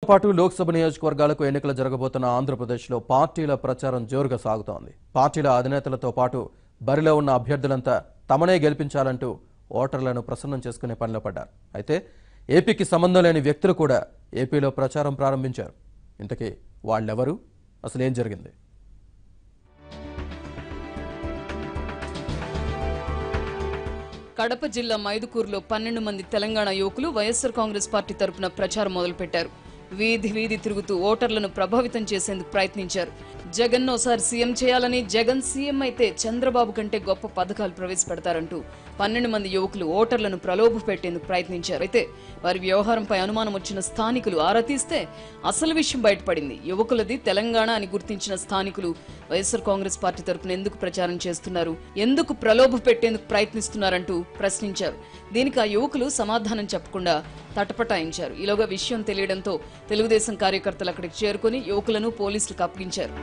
పాటు లోక్సభ నియోజకవర్గాలకు ఎన్నికలు జరగబోతున్న ఆంధ్రప్రదేశ్లో పార్టీల ప్రచారం జోరుగా సాగుతోంది. పార్టీల అధినేతలతో పాటు బరిలో ఉన్న అభ్యర్థులంతా తమనే గెలిపించాలంటూ ఓటర్లను ప్రసన్నం చేసుకునే పనిలో పడ్డారు. అయితే ఏపీకి సంబంధం లేని వ్యక్తులు కూడా ఏపీలో ప్రచారం ప్రారంభించారు. ఇంతకీ వాళ్ళెవరు, అసలు ఏం జరిగింది? కడప జిల్లా మైదుకూరులో 12 మంది తెలంగాణ యువకులు వైఎస్ఆర్ కాంగ్రెస్ పార్టీ తరపున ప్రచారం మొదలుపెట్టారు. వీధి వీధి తిరుగుతూ ఓటర్లను ప్రభావితం చేసేందుకు ప్రయత్నించారు. జగన్ ఒకసారి సీఎం చేయాలని, జగన్ సీఎం అయితే చంద్రబాబు కంటే గొప్ప పథకాలు ప్రవేశపెడతారంటూ 12 మంది యువకులు ఓటర్లను ప్రలోభ పెట్టేందుకు ప్రయత్నించారు. అయితే వారి వ్యవహారంపై అనుమానం వచ్చిన స్థానికులు ఆరా తీస్తే అసలు విషయం బయటపడింది. యువకులది తెలంగాణ అని గుర్తించిన స్థానికులు వైఎస్ఆర్ కాంగ్రెస్ పార్టీ తరపున ఎందుకు ప్రచారం చేస్తున్నారు, ఎందుకు ప్రలోభ పెట్టేందుకు ప్రయత్నిస్తున్నారంటూ ప్రశ్నించారు. దీనికి ఆ యువకులు సమాధానం చెప్పకుండా తటపటాయించారు. ఈలోగా విషయం తెలియడంతో తెలుగుదేశం కార్యకర్తలు అక్కడికి చేరుకుని యువకులను పోలీసులకు అప్పగించారు.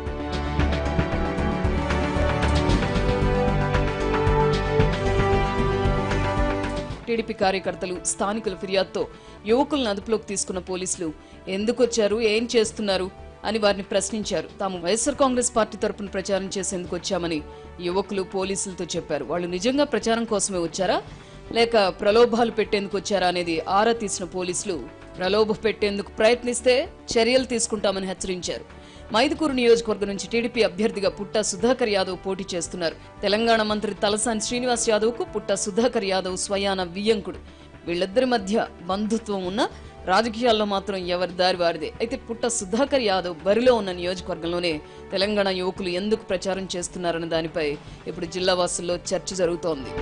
టీడీపీ కార్యకర్తలు స్థానికుల ఫిర్యాదుతో యువకులను అదుపులోకి తీసుకున్న పోలీసులు ఎందుకొచ్చారు, ఏం చేస్తున్నారు అని వారిని ప్రశ్నించారు. తాము వైఎస్ఆర్ కాంగ్రెస్ పార్టీ తరపున ప్రచారం చేసేందుకు వచ్చామని యువకులు పోలీసులతో చెప్పారు. వాళ్ళు నిజంగా ప్రచారం కోసమే వచ్చారా లేక ప్రలోభాలు పెట్టేందుకు వచ్చారా అనేది ఆరా తీసిన పోలీసులు ప్రలోభ పెట్టేందుకు ప్రయత్నిస్తే చర్యలు తీసుకుంటామని హెచ్చరించారు. మైదుకూరు నియోజకవర్గం నుంచి టీడీపీ అభ్యర్థిగా పుట్టా సుధాకర్ యాదవ్ పోటీ చేస్తున్నారు. తెలంగాణ మంత్రి తలసాని శ్రీనివాస్ యాదవ్ కు పుట్టా సుధాకర్ యాదవ్ స్వయాన వియ్యంకుడు. వీళ్ళిద్దరి మధ్య బంధుత్వం ఉన్న రాజకీయాల్లో మాత్రం ఎవరి దారి వారిదే. అయితే పుట్టా సుధాకర్ యాదవ్ బరిలో ఉన్న నియోజకవర్గంలోనే తెలంగాణ యువకులు ఎందుకు ప్రచారం చేస్తున్నారన్న దానిపై ఇప్పుడు జిల్లా వాసుల్లో చర్చ జరుగుతోంది.